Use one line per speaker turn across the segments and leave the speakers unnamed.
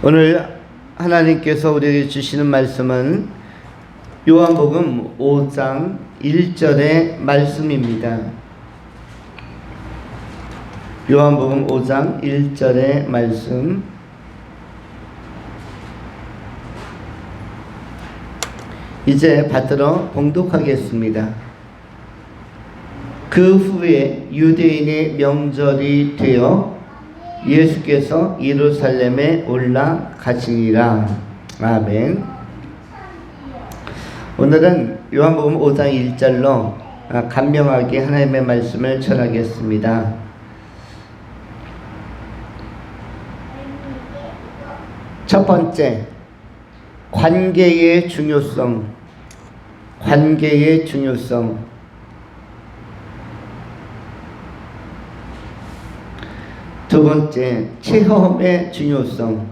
오늘 하나님께서 우리에게 주시는 말씀은 요한복음 5장 1절의 말씀입니다. 요한복음 5장 1절의 말씀. 이제 받들어 봉독하겠습니다. 그 후에 유대인의 명절이 되어 예수께서 예루살렘에 올라가시니라. 아멘. 오늘은 요한복음 5장 1절로 간명하게 하나님의 말씀을 전하겠습니다. 첫 번째, 관계의 중요성. 관계의 중요성. 두 번째, 체험의 중요성.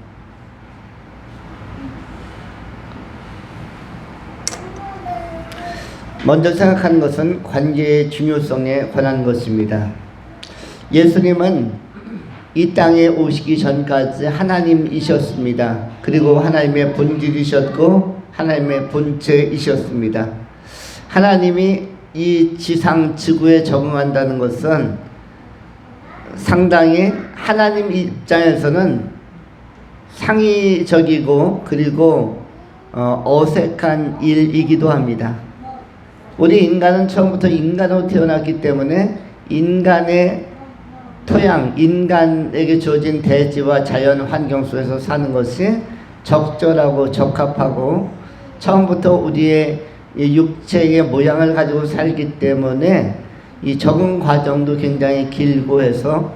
먼저 생각하는 것은 관계의 중요성에 관한 것입니다. 예수님은 이 땅에 오시기 전까지 하나님이셨습니다. 그리고 하나님의 본질이셨고 하나님의 본체이셨습니다. 하나님이 이 지상 지구에 적응한다는 것은 상당히 하나님 입장에서는 상의적이고 그리고 어색한 일이기도 합니다. 우리 인간은 처음부터 인간으로 태어났기 때문에 인간의 토양, 인간에게 주어진 대지와 자연 환경 속에서 사는 것이 적절하고 적합하고 처음부터 우리의 육체의 모양을 가지고 살기 때문에 이 적응 과정도 굉장히 길고 해서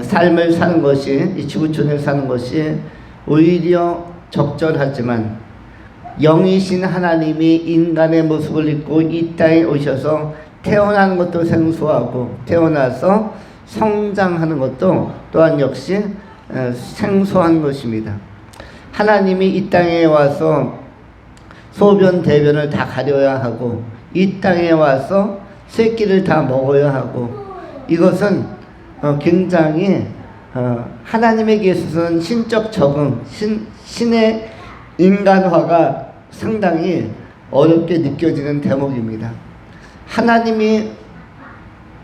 삶을 사는 것이, 이 지구촌에 사는 것이 오히려 적절하지만 영이신 하나님이 인간의 모습을 입고 이 땅에 오셔서 태어나는 것도 생소하고 태어나서 성장하는 것도 또한 역시 생소한 것입니다. 하나님이 이 땅에 와서 소변 대변을 다 가려야 하고 이 땅에 와서 새끼를 다 먹어야 하고 이것은 굉장히 하나님에게 있어서는 신적 적응, 신의 인간화가 상당히 어렵게 느껴지는 대목입니다. 하나님이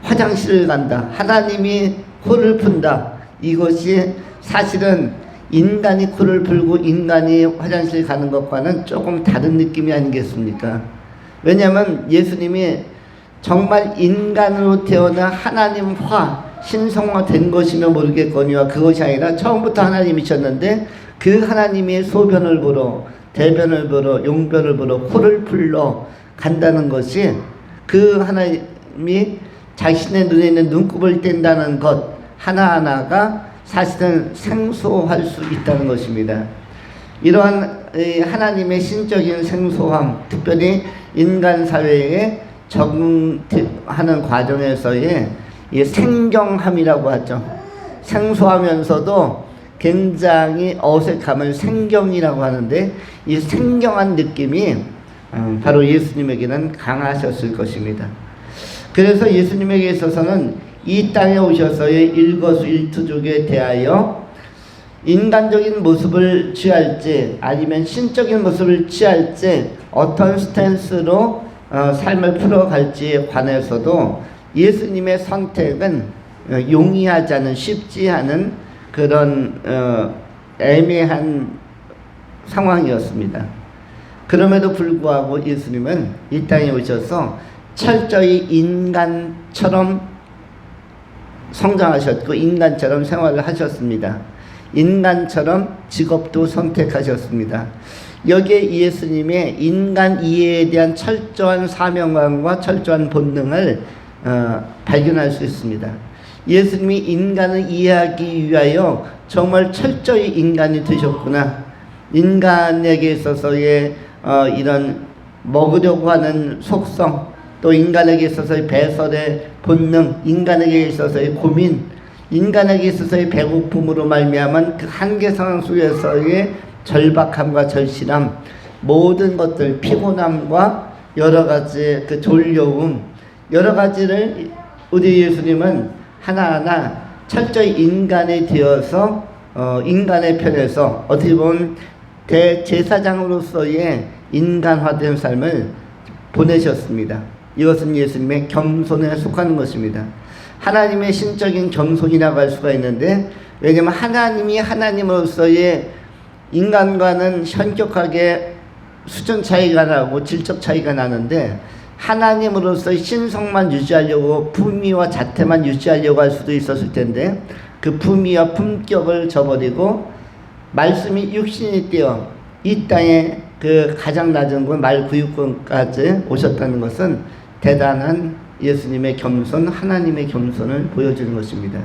화장실을 간다, 하나님이 코를 푼다, 이것이 사실은 인간이 코를 풀고 인간이 화장실 가는 것과는 조금 다른 느낌이 아니겠습니까? 왜냐하면 예수님이 정말 인간으로 태어나 하나님화, 신성화된 것이며 모르겠거니와 그것이 아니라 처음부터 하나님이셨는데 그 하나님이 소변을 보러, 대변을 보러, 용변을 보러 코를 풀러 간다는 것이 그 하나님이 자신의 눈에 있는 눈곱을 뗀다는 것 하나하나가 사실은 생소할 수 있다는 것입니다. 이러한 하나님의 신적인 생소함, 특별히 인간 사회에 적응하는 과정에서의 이 생경함이라고 하죠. 생소하면서도 굉장히 어색함을 생경이라고 하는데 이 생경한 느낌이 바로 예수님에게는 강하셨을 것입니다. 그래서 예수님에게 있어서는 이 땅에 오셔서의 일거수일투족에 대하여 인간적인 모습을 취할지 아니면 신적인 모습을 취할지 어떤 스탠스로 삶을 풀어갈지에 관해서도 예수님의 선택은 용이하지 않은, 쉽지 않은 그런 애매한 상황이었습니다. 그럼에도 불구하고 예수님은 이 땅에 오셔서 철저히 인간처럼 성장하셨고 인간처럼 생활을 하셨습니다. 인간처럼 직업도 선택하셨습니다. 여기에 예수님의 인간 이해에 대한 철저한 사명감과 철저한 본능을 발견할 수 있습니다. 예수님이 인간을 이해하기 위하여 정말 철저히 인간이 되셨구나. 인간에게 있어서의 이런 먹으려고 하는 속성, 또 인간에게 있어서의 배설의 본능, 인간에게 있어서의 고민, 인간에게 있어서의 배고픔으로 말미암은 그 한계 상황 속에서의 절박함과 절실함, 모든 것들, 피곤함과 여러 가지 그 졸려움, 여러 가지를 우리 예수님은 하나하나 철저히 인간이 되어서 인간의 편에서 어떻게 보면 대제사장으로서의 인간화된 삶을 보내셨습니다. 이것은 예수님의 겸손에 속하는 것입니다. 하나님의 신적인 겸손이라고 할 수가 있는데, 왜냐하면 하나님이 하나님으로서의 인간과는 현격하게 수준 차이가 나고 질적 차이가 나는데, 하나님으로서의 신성만 유지하려고 품위와 자태만 유지하려고 할 수도 있었을 텐데, 그 품위와 품격을 저버리고 말씀이 육신이 되어 이 땅에 그 가장 낮은 곳 말구육권까지 오셨다는 것은 대단한 예수님의 겸손, 하나님의 겸손을 보여주는 것입니다.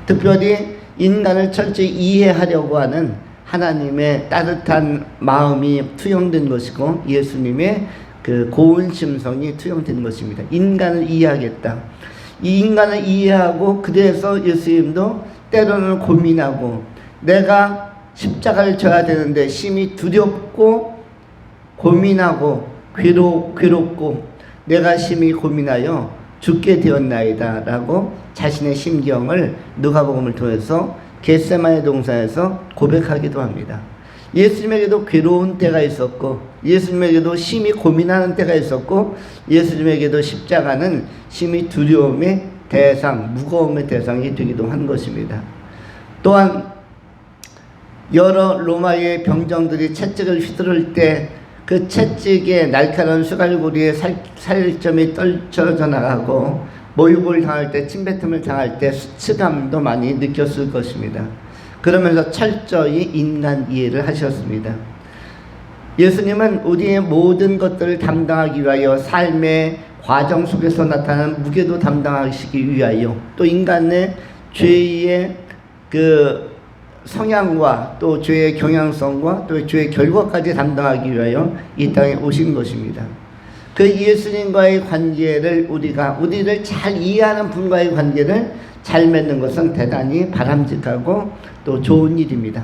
특별히 인간을 철저히 이해하려고 하는 하나님의 따뜻한 마음이 투영된 것이고, 예수님의 그 고운 심성이 투영된 것입니다. 인간을 이해하겠다. 이 인간을 이해하고, 그래서 예수님도 때로는 고민하고, 내가 십자가를 져야 되는데 심히 두렵고 고민하고 괴롭고 내가 심히 고민하여 죽게 되었나이다 라고 자신의 심경을 누가복음을 통해서 겟세마네 동산에서 고백하기도 합니다. 예수님에게도 괴로운 때가 있었고, 예수님에게도 심히 고민하는 때가 있었고, 예수님에게도 십자가는 심히 두려움의 대상, 무거움의 대상이 되기도 한 것입니다. 또한 여러 로마의 병정들이 채찍을 휘두를 때 그 채찍에 날카로운 수갈고리에 살점이 떨쳐져 나가고, 모욕을 당할 때, 침뱉음을 당할 때 수치감도 많이 느꼈을 것입니다. 그러면서 철저히 인간 이해를 하셨습니다. 예수님은 우리의 모든 것들을 담당하기 위하여 삶의 과정 속에서 나타나는 무게도 담당하시기 위하여, 또 인간의 죄의 그 성향과 또 죄의 경향성과 또 죄의 결과까지 담당하기 위하여 이 땅에 오신 것입니다. 그 예수님과의 관계를 우리를 잘 이해하는 분과의 관계를 잘 맺는 것은 대단히 바람직하고 또 좋은 일입니다.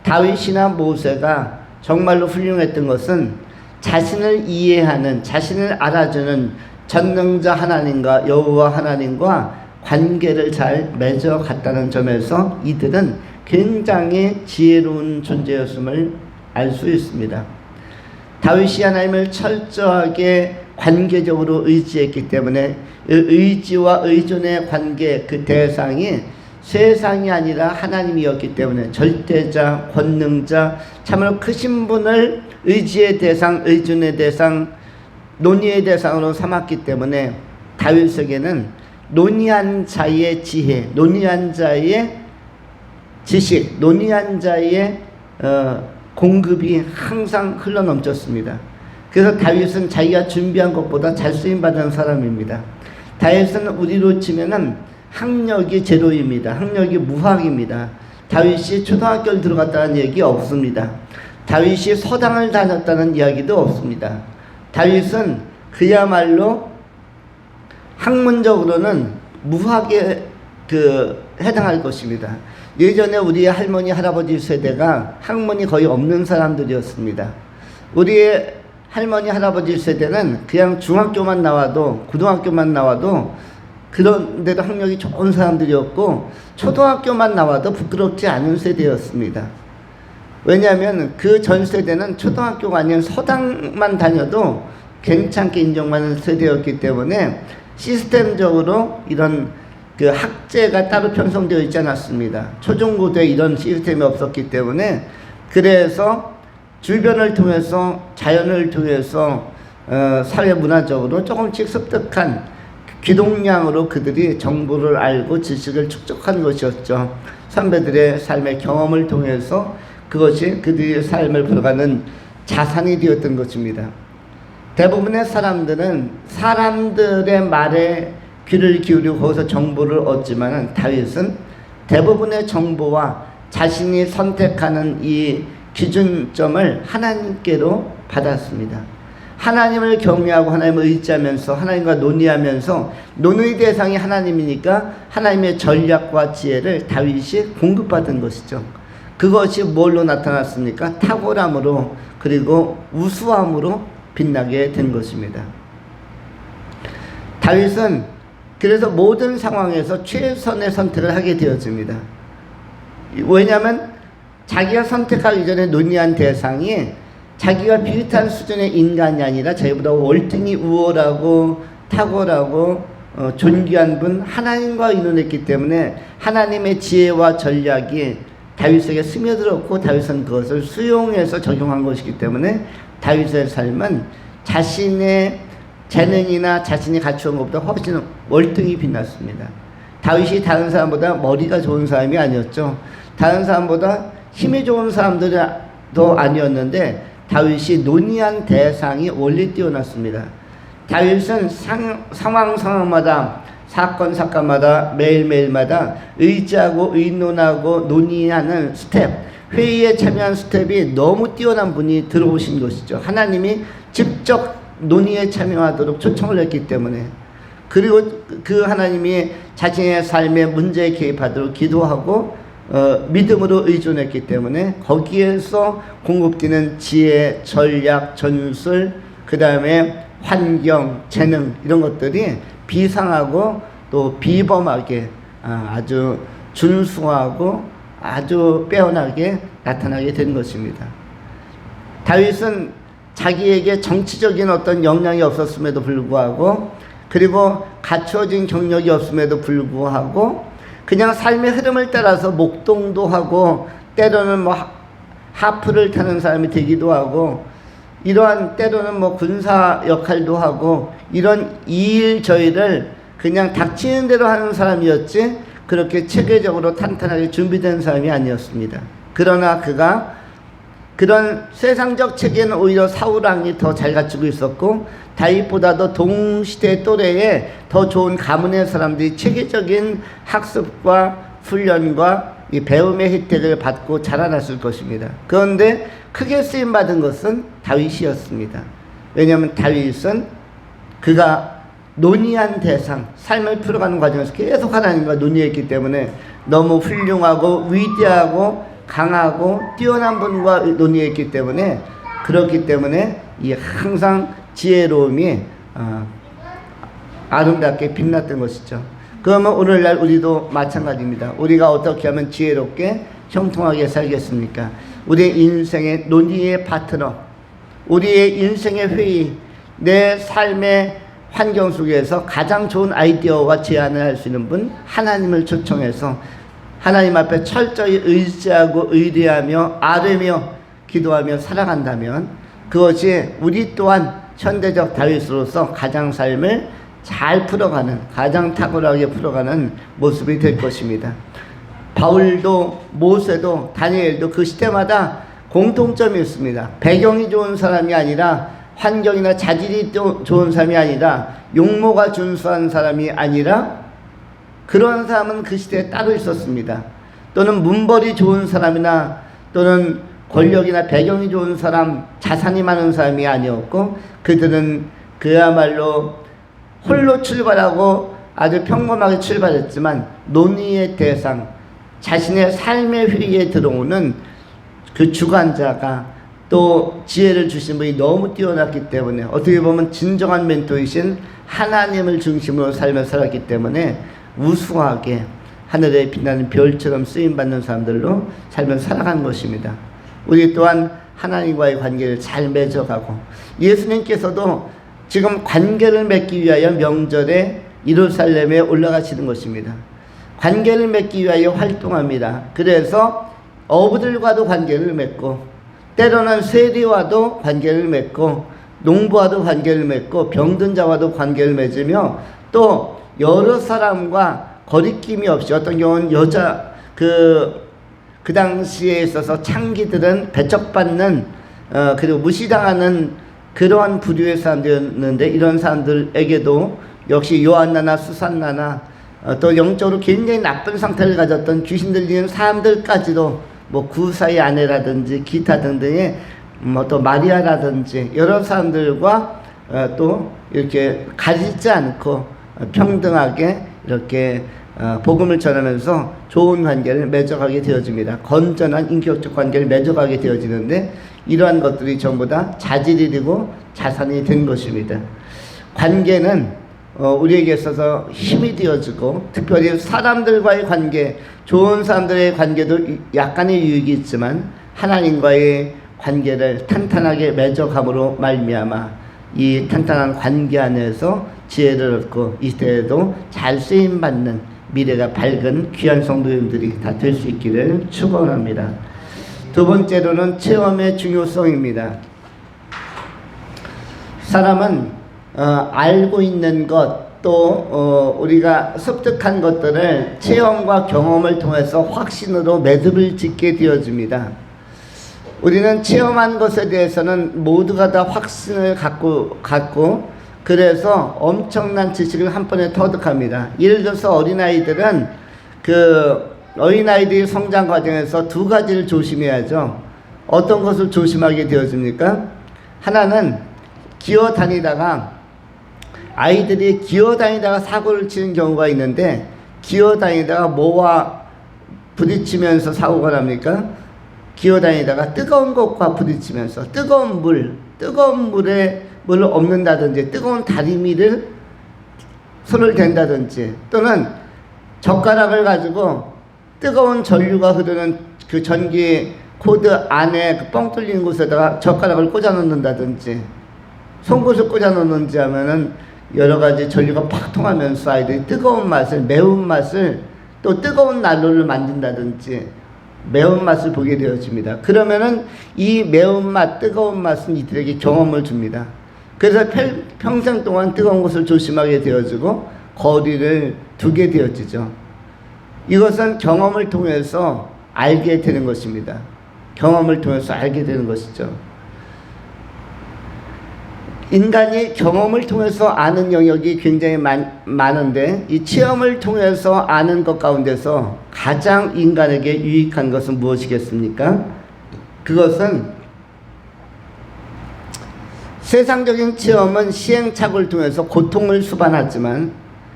다윗이나 모세가 정말로 훌륭했던 것은 자신을 이해하는, 자신을 알아주는 전능자 하나님과 여호와 하나님과 관계를 잘 맺어갔다는 점에서 이들은 굉장히 지혜로운 존재였음을 알 수 있습니다. 다윗이 하나님을 철저하게 관계적으로 의지했기 때문에 의지와 의존의 관계, 그 대상이 세상이 아니라 하나님이었기 때문에 절대자, 권능자, 참으로 크신 분을 의지의 대상, 의존의 대상, 논의의 대상으로 삼았기 때문에 다윗에게는 논의한 자의 지혜, 논의한 자의 지식, 논의한 자의 공급이 항상 흘러넘쳤습니다. 그래서 다윗은 자기가 준비한 것보다 잘 쓰임받은 사람입니다. 다윗은 우리로 치면은 학력이 제로입니다. 학력이 무학입니다. 다윗이 초등학교를 들어갔다는 얘기 없습니다. 다윗이 서당을 다녔다는 이야기도 없습니다. 다윗은 그야말로 학문적으로는 무학에 해당할 것입니다. 예전에 우리의 할머니, 할아버지 세대가 학문이 거의 없는 사람들이었습니다. 우리의 할머니, 할아버지 세대는 그냥 중학교만 나와도, 고등학교만 나와도 그런데도 학력이 좋은 사람들이었고, 초등학교만 나와도 부끄럽지 않은 세대였습니다. 왜냐하면 그 전 세대는 초등학교가 아닌 서당만 다녀도 괜찮게 인정받는 세대였기 때문에 시스템적으로 이런 그 학제가 따로 편성되어 있지 않았습니다. 초중고대 이런 시스템이 없었기 때문에, 그래서 주변을 통해서, 자연을 통해서 사회 문화적으로 조금씩 습득한 귀동량으로 그들이 정보를 알고 지식을 축적한 것이었죠. 선배들의 삶의 경험을 통해서 그것이 그들의 삶을 풀어가는 자산이 되었던 것입니다. 대부분의 사람들은 사람들의 말에 귀를 기울이고 거기서 정보를 얻지만은, 다윗은 대부분의 정보와 자신이 선택하는 이 기준점을 하나님께로 받았습니다. 하나님을 경외하고 하나님을 의지하면서 하나님과 논의하면서, 논의 대상이 하나님이니까 하나님의 전략과 지혜를 다윗이 공급받은 것이죠. 그것이 뭘로 나타났습니까? 탁월함으로, 그리고 우수함으로 빛나게 된 것입니다. 다윗은 그래서 모든 상황에서 최선의 선택을 하게 되었습니다. 왜냐하면 자기가 선택하기 전에 논의한 대상이 자기가 비슷한 수준의 인간이 아니라 자기보다 월등히 우월하고 탁월하고 존귀한 분 하나님과 의논했기 때문에 하나님의 지혜와 전략이 다윗에게 스며들었고 다윗은 그것을 수용해서 적용한 것이기 때문에 다윗의 삶은 자신의 재능이나 자신이 갖추은 것보다 훨씬 월등히 빛났습니다. 다윗이 다른 사람보다 머리가 좋은 사람이 아니었죠. 다른 사람보다 힘이 좋은 사람들도 아니었는데 다윗이 논의한 대상이 원리 뛰어났습니다. 다윗은 상황마다 사건마다 매일매일마다 의지하고 의논하고 논의하는 스텝, 회의에 참여한 스텝이 너무 뛰어난 분이 들어오신 것이죠. 하나님이 직접 논의에 참여하도록 초청을 했기 때문에, 그리고 그 하나님이 자신의 삶의 문제에 개입하도록 기도하고 믿음으로 의존했기 때문에 거기에서 공급되는 지혜, 전략, 전술, 그 다음에 환경, 재능 이런 것들이 비상하고 또 비범하게 아주 준수하고 아주 빼어나게 나타나게 된 것입니다. 다윗은 자기에게 정치적인 어떤 역량이 없었음에도 불구하고, 그리고 갖추어진 경력이 없음에도 불구하고 그냥 삶의 흐름을 따라서 목동도 하고 때로는 뭐 하프를 타는 사람이 되기도 하고 이러한 때로는 뭐 군사 역할도 하고 이런 이일 저일을 그냥 닥치는 대로 하는 사람이었지 그렇게 체계적으로 탄탄하게 준비된 사람이 아니었습니다. 그러나 그가 그런 세상적 체계는 오히려 사울왕이 더 잘 갖추고 있었고 다윗보다도 동시대 또래에 더 좋은 가문의 사람들이 체계적인 학습과 훈련과 이 배움의 혜택을 받고 자라났을 것입니다. 그런데 크게 쓰임받은 것은 다윗이었습니다. 왜냐하면 다윗은 그가 논의한 대상, 삶을 풀어가는 과정에서 계속 하나님과 논의했기 때문에 너무 훌륭하고 위대하고 강하고 뛰어난 분과 논의했기 때문에, 그렇기 때문에 이 항상 지혜로움이 아름답게 빛났던 것이죠. 그러면 오늘날 우리도 마찬가지입니다. 우리가 어떻게 하면 지혜롭게 형통하게 살겠습니까? 우리의 인생의 논의의 파트너, 우리의 인생의 회의, 내 삶의 환경 속에서 가장 좋은 아이디어와 제안을 할 수 있는 분, 하나님을 초청해서 하나님 앞에 철저히 의지하고 의뢰하며 아뢰며 기도하며 살아간다면 그것이 우리 또한 현대적 다윗으로서 가장 삶을 잘 풀어가는, 가장 탁월하게 풀어가는 모습이 될 것입니다. 바울도 모세도 다니엘도 그 시대마다 공통점이 있습니다. 배경이 좋은 사람이 아니라, 환경이나 자질이 좋은 사람이 아니라, 용모가 준수한 사람이 아니라, 그런 사람은 그 시대에 따로 있었습니다. 또는 문벌이 좋은 사람이나 또는 권력이나 배경이 좋은 사람, 자산이 많은 사람이 아니었고, 그들은 그야말로 홀로 출발하고 아주 평범하게 출발했지만 논의의 대상, 자신의 삶의 회의에 들어오는 그 주관자가 또 지혜를 주신 분이 너무 뛰어났기 때문에, 어떻게 보면 진정한 멘토이신 하나님을 중심으로 삶을 살았기 때문에 우수하게 하늘에 빛나는 별처럼 쓰임받는 사람들로 삶을 살아가는 것입니다. 우리 또한 하나님과의 관계를 잘 맺어가고, 예수님께서도 지금 관계를 맺기 위하여 명절에 예루살렘에 올라가시는 것입니다. 관계를 맺기 위하여 활동합니다. 그래서 어부들과도 관계를 맺고, 때로는 세리와도 관계를 맺고, 농부와도 관계를 맺고, 병든 자와도 관계를 맺으며, 또 여러 사람과 거리낌이 없이, 어떤 경우는 여자 그 당시에 있어서 창기들은 배척받는 그리고 무시당하는 그러한 부류의 사람들이었는데, 이런 사람들에게도 역시 요한나나 수산나나 또 영적으로 굉장히 나쁜 상태를 가졌던 귀신 들리는 사람들까지도 뭐 구사의 아내라든지 기타 등등의 또 마리아라든지 여러 사람들과 또 이렇게 가리지 않고 평등하게 이렇게 복음을 전하면서 좋은 관계를 맺어가게 되어집니다. 건전한 인격적 관계를 맺어가게 되어지는데, 이러한 것들이 전부 다 자질이 되고 자산이 된 것입니다. 관계는 우리에게 있어서 힘이 되어주고, 특별히 사람들과의 관계, 좋은 사람들의 관계도 약간의 유익이 있지만 하나님과의 관계를 탄탄하게 맺어감으로 말미암아 이 탄탄한 관계 안에서 지혜를 얻고 이 시대에도 잘 쓰임받는 미래가 밝은 귀한 성도님들이 다 될 수 있기를 축원합니다. 두 번째로는 체험의 중요성입니다. 사람은 알고 있는 것, 또 우리가 습득한 것들을 체험과 경험을 통해서 확신으로 매듭을 짓게 되어집니다. 우리는 체험한 것에 대해서는 모두가 다 확신을 갖고 그래서 엄청난 지식을 한 번에 터득합니다. 예를 들어서 어린아이들은 어린아이들의 성장 과정에서 두 가지를 조심해야죠. 어떤 것을 조심하게 되어집니까? 하나는 아이들이 기어다니다가 사고를 치는 경우가 있는데, 기어다니다가 뭐와 부딪히면서 사고가 납니까? 기어다니다가 뜨거운 것과 부딪히면서 뜨거운 물을 엎는다든지, 뜨거운 다리미를 손을 댄다든지, 또는 젓가락을 가지고 뜨거운 전류가 흐르는 그 전기 코드 안에 뻥 뚫린 곳에다가 젓가락을 꽂아 놓는다든지, 송곳을 꽂아 놓는지 하면은 여러 가지 전류가 팍 통하면서 아이들이 뜨거운 맛을, 매운맛을, 또 뜨거운 난로를 만든다든지 매운맛을 보게 되어집니다. 그러면은 이 매운맛, 뜨거운 맛은 이들에게 경험을 줍니다. 그래서 평생 동안 뜨거운 것을 조심하게 되어지고 거리를 두게 되어지죠. 이것은 경험을 통해서 알게 되는 것입니다. 경험을 통해서 알게 되는 것이죠. 인간이 경험을 통해서 아는 영역이 굉장히 많은데, 이 체험을 통해서 아는 것 가운데서 가장 인간에게 유익한 것은 무엇이겠습니까? 그것은 세상적인 체험은 시행착오를 통해서 고통을 수반하지만,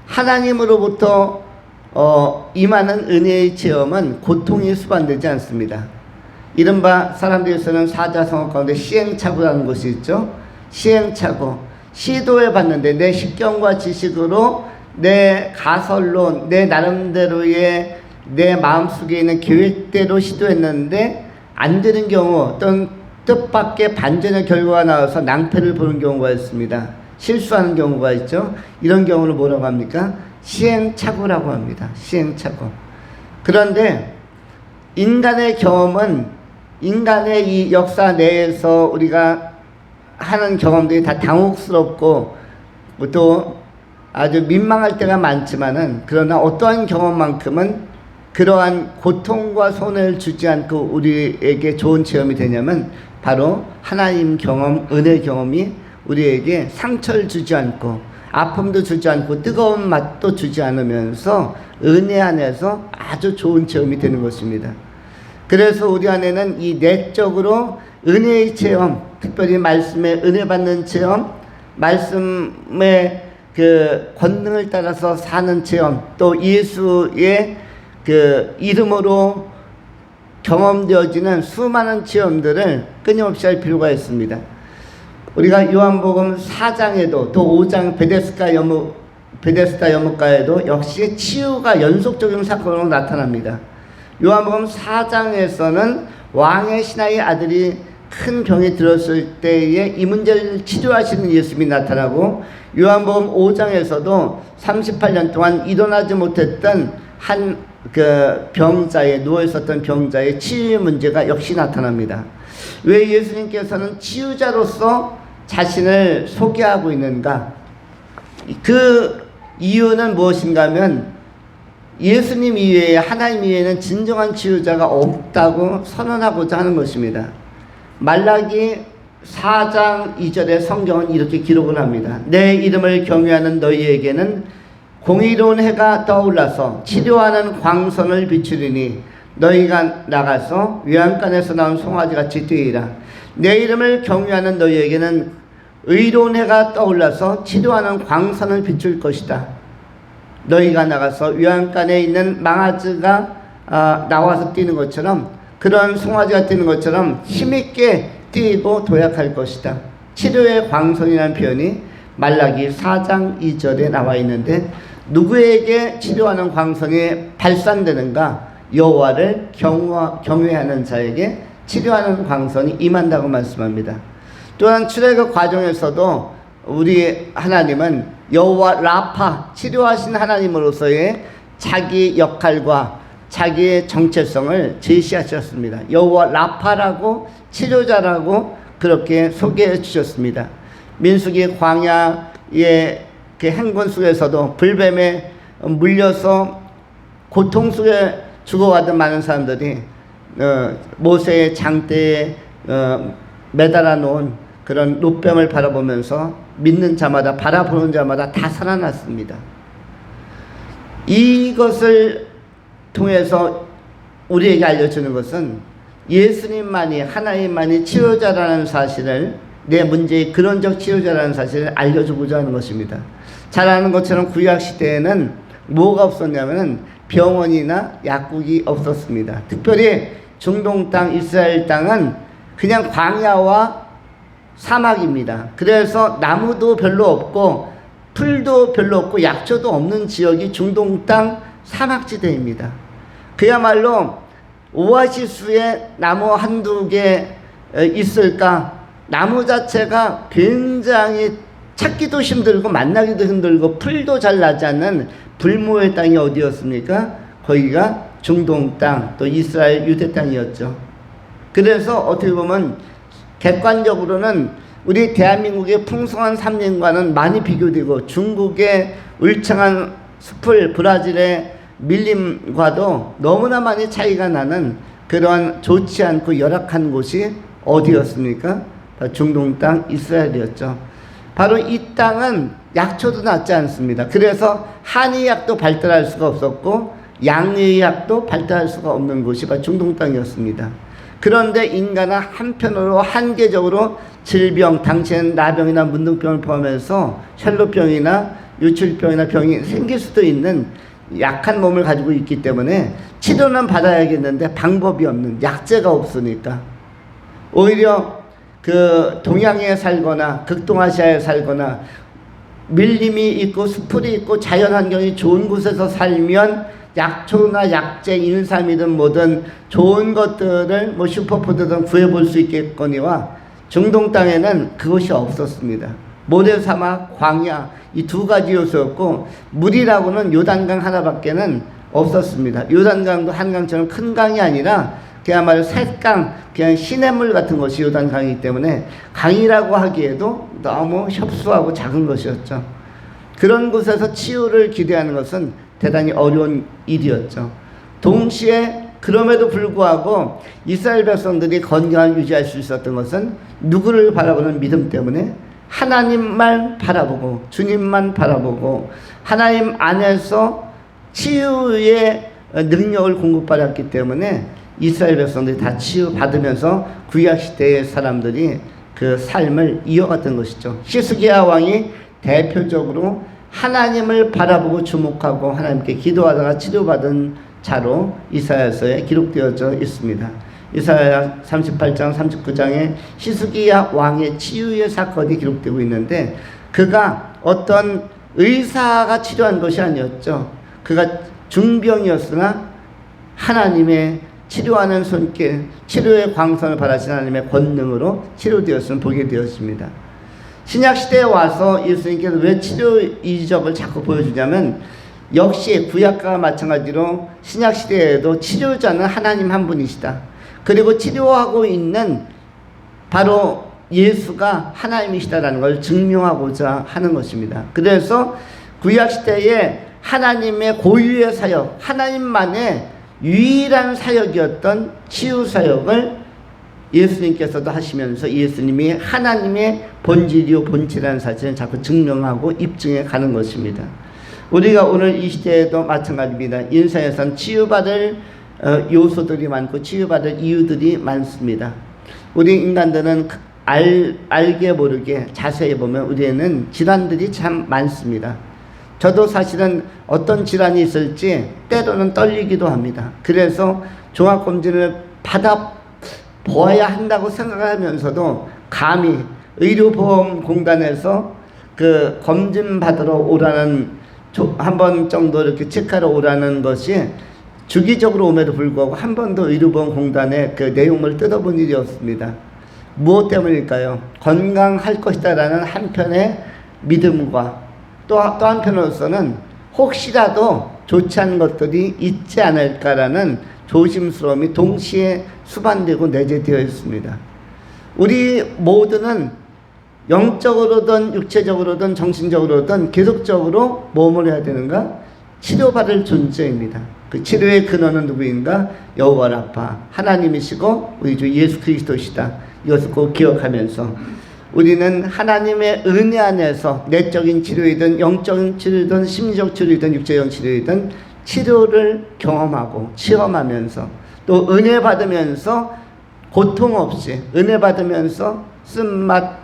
하나님으로부터 임하는 은혜의 체험은 고통이 수반되지 않습니다. 이른바 사람들에서는 사자성어 가운데 시행착오라는 것이 있죠. 시행착오, 시도해봤는데 내 식견과 지식으로, 내 가설로, 내 나름대로의 내 마음속에 있는 계획대로 시도했는데 안 되는 경우, 또는 뜻밖의 반전의 결과가 나와서 낭패를 보는 경우가 있습니다. 실수하는 경우가 있죠. 이런 경우를 뭐라고 합니까? 시행착오라고 합니다. 시행착오. 그런데 인간의 경험은, 인간의 이 역사 내에서 우리가 하는 경험들이 다 당혹스럽고 또 아주 민망할 때가 많지만은, 그러나 어떠한 경험만큼은 그러한 고통과 손해를 주지 않고 우리에게 좋은 체험이 되냐면 바로 하나님 경험, 은혜 경험이 우리에게 상처를 주지 않고 아픔도 주지 않고 뜨거운 맛도 주지 않으면서 은혜 안에서 아주 좋은 체험이 되는 것입니다. 그래서 우리 안에는 이 내적으로 은혜의 체험, 특별히 말씀의 은혜 받는 체험, 말씀의 그 권능을 따라서 사는 체험, 또 예수의 그 이름으로 경험되어지는 수많은 체험들을 끊임없이 할 필요가 있습니다. 우리가 요한복음 4장에도 또 5장 베데스다 연못가에도 역시 치유가 연속적인 사건으로 나타납니다. 요한복음 4장에서는 왕의 신하의 아들이 큰 병이 들었을 때에 이 문제를 치료하시는 예수님이 나타나고, 요한복음 5장에서도 38년 동안 일어나지 못했던 한 병자의, 누워있었던 병자의 치유의 문제가 역시 나타납니다. 왜 예수님께서는 치유자로서 자신을 소개하고 있는가? 그 이유는 무엇인가 하면, 예수님 이외에, 하나님 이외에는 진정한 치유자가 없다고 선언하고자 하는 것입니다. 말라기 4장 2절에 성경은 이렇게 기록을 합니다. 내 이름을 경외하는 너희에게는 공의로운 해가 떠올라서 치료하는 광선을 비추리니 너희가 나가서 외양간에서 나온 송아지같이 되리라. 내 이름을 경외하는 너희에게는 의로운 해가 떠올라서 치료하는 광선을 비출 것이다. 너희가 나가서 외양간에 있는 망아지가 나와서 뛰는 것처럼, 그런 송아지가 뛰는 것처럼 힘있게 뛰고 도약할 것이다. 치료의 광선이라는 표현이 말라기 4장 2절에 나와 있는데, 누구에게 치료하는 광선이 발산되는가? 여호와를 경외하는 자에게 치료하는 광선이 임한다고 말씀합니다. 또한 출애굽 과정에서도 우리 하나님은 여호와 라파, 치료하신 하나님으로서의 자기 역할과 자기의 정체성을 제시하셨습니다. 여호와 라파라고, 치료자라고 그렇게 소개해 주셨습니다. 민수기 광야의 그 행군 속에서도 불뱀에 물려서 고통 속에 죽어가던 많은 사람들이 모세의 장대에 매달아 놓은 그런 놋뱀을 바라보면서 믿는 자마다, 바라보는 자마다 다 살아났습니다. 이것을 통해서 우리에게 알려주는 것은 예수님만이, 하나님만이 치료자라는 사실을, 내 문제의 근원적 치료자라는 사실을 알려주고자 하는 것입니다. 잘 아는 것처럼 구약시대에는 뭐가 없었냐면 병원이나 약국이 없었습니다. 특별히 중동 땅, 이스라엘 땅은 그냥 광야와 사막입니다. 그래서 나무도 별로 없고 풀도 별로 없고 약초도 없는 지역이 중동 땅 사막지대입니다. 그야말로 오아시스에 나무 한두 개 있을까? 나무 자체가 굉장히 찾기도 힘들고 만나기도 힘들고 풀도 잘 나지 않는 불모의 땅이 어디였습니까? 거기가 중동 땅, 또 이스라엘 유대 땅이었죠. 그래서 어떻게 보면 객관적으로는 우리 대한민국의 풍성한 산림과는 많이 비교되고, 중국의 울창한 숲을, 브라질의 밀림과도 너무나 많이 차이가 나는 그러한 좋지 않고 열악한 곳이 어디였습니까? 중동 땅 이스라엘이었죠. 바로 이 땅은 약초도 낫지 않습니다. 그래서 한의학도 발달할 수가 없었고 양의학도 발달할 수가 없는 곳이 바로 중동 땅이었습니다. 그런데 인간은 한편으로 한계적으로 질병, 당시에는 나병이나 문둥병을 포함해서 혈루병이나 유출병이나 병이 생길 수도 있는 약한 몸을 가지고 있기 때문에 치료는 받아야겠는데 방법이 없는, 약재가 없으니까 오히려 그 동양에 살거나 극동아시아에 살거나 밀림이 있고 수풀이 있고 자연환경이 좋은 곳에서 살면 약초나 약재, 인삼이든 뭐든 좋은 것들을 뭐 슈퍼푸드든 구해볼 수 있겠거니와, 중동 땅에는 그것이 없었습니다. 모래사막, 광야, 이 두 가지 요소였고, 물이라고는 요단강 하나밖에는 없었습니다. 요단강도 한강처럼 큰 강이 아니라 그야말로 샛강, 그냥 시냇물 같은 것이 요단강이기 때문에 강이라고 하기에도 너무 협소하고 작은 것이었죠. 그런 곳에서 치유를 기대하는 것은 대단히 어려운 일이었죠. 동시에 그럼에도 불구하고 이스라엘 백성들이 건강을 유지할 수 있었던 것은 누구를 바라보는 믿음 때문에, 하나님만 바라보고 주님만 바라보고 하나님 안에서 치유의 능력을 공급받았기 때문에 이스라엘 백성들이 다 치유받으면서 구약시대의 사람들이 그 삶을 이어갔던 것이죠. 히스기야 왕이 대표적으로 하나님을 바라보고 주목하고 하나님께 기도하다가 치료받은 자로 이사야서에 기록되어져 있습니다. 이사야 38장 39장에 히스기야 왕의 치유의 사건이 기록되고 있는데, 그가 어떤 의사가 치료한 것이 아니었죠. 그가 중병이었으나 하나님의 치료하는 손길, 치료의 광선을 바라신 하나님의 권능으로 치료되었음을 보게 되었습니다. 신약시대에 와서 예수님께서 왜 치료 이적을 자꾸 보여주냐면, 역시 구약과 마찬가지로 신약시대에도 치료자는 하나님 한 분이시다. 그리고 치료하고 있는 바로 예수가 하나님이시다라는 걸 증명하고자 하는 것입니다. 그래서 구약시대에 하나님의 고유의 사역, 하나님만의 유일한 사역이었던 치유 사역을 예수님께서도 하시면서 예수님이 하나님의 본질이요 본체라는 사실을 자꾸 증명하고 입증해 가는 것입니다. 우리가 오늘 이 시대에도 마찬가지입니다. 인생에선 치유받을 요소들이 많고 치유받을 이유들이 많습니다. 우리 인간들은 알게 모르게 자세히 보면 우리에는 질환들이 참 많습니다. 저도 사실은 어떤 질환이 있을지 때로는 떨리기도 합니다. 그래서 종합검진을 받아 보아야 한다고 생각하면서도 감히 의료보험공단에서 그 검진 받으러 오라는 한 번 정도 이렇게 체크하러 오라는 것이 주기적으로 오에도 불구하고 한 번도 의료보험공단의 그 내용을 뜯어본 일이 없습니다. 무엇 때문일까요? 건강할 것이다라는 한편의 믿음과 또 한편으로서는 혹시라도 좋지 않은 것들이 있지 않을까라는 조심스러움이 동시에 수반되고 내재되어 있습니다. 우리 모두는 영적으로든 육체적으로든 정신적으로든 계속적으로 뭐를 해야 되는가? 치료받을 존재입니다. 그 치료의 근원은 누구인가? 여호와 라파 하나님이시고 우리 주 예수 그리스도시다. 이것을 꼭 기억하면서 우리는 하나님의 은혜 안에서 내적인 치료이든 영적인 치료이든 심리적 치료이든 육체적 치료이든 치료를 경험하고 체험하면서 또 은혜 받으면서 고통 없이 은혜 받으면서 쓴맛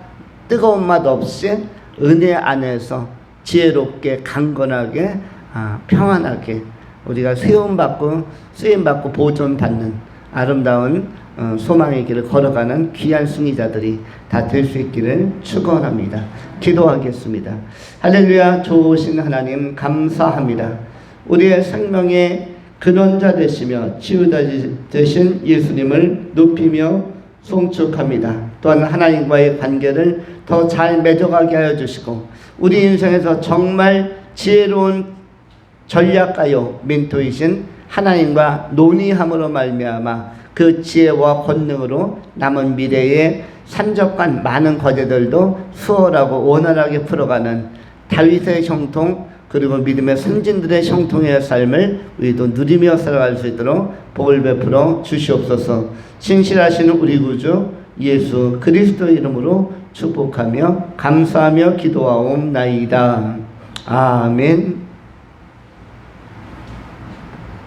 뜨거운 맛 없이 은혜 안에서 지혜롭게 강건하게 평안하게 우리가 세움받고 쓰임받고 보존받는 아름다운 소망의 길을 걸어가는 귀한 승리자들이 다 될 수 있기를 축원합니다. 기도하겠습니다. 할렐루야. 좋으신 하나님 감사합니다. 우리의 생명의 근원자 되시며 치유자 되신 예수님을 높이며 송축합니다. 또한 하나님과의 관계를 더 잘 맺어가게 하여 주시고 우리 인생에서 정말 지혜로운 전략가요 멘토이신 하나님과 논의함으로 말미암아 그 지혜와 권능으로 남은 미래의 산적한 많은 과제들도 수월하고 원활하게 풀어가는 다윗의 형통 그리고 믿음의 선진들의 형통의 삶을 우리도 누리며 살아갈 수 있도록 복을 베풀어 주시옵소서. 신실하신 우리 구주 예수 그리스도의 이름으로 축복하며 감사하며 기도하옵나이다. 아멘.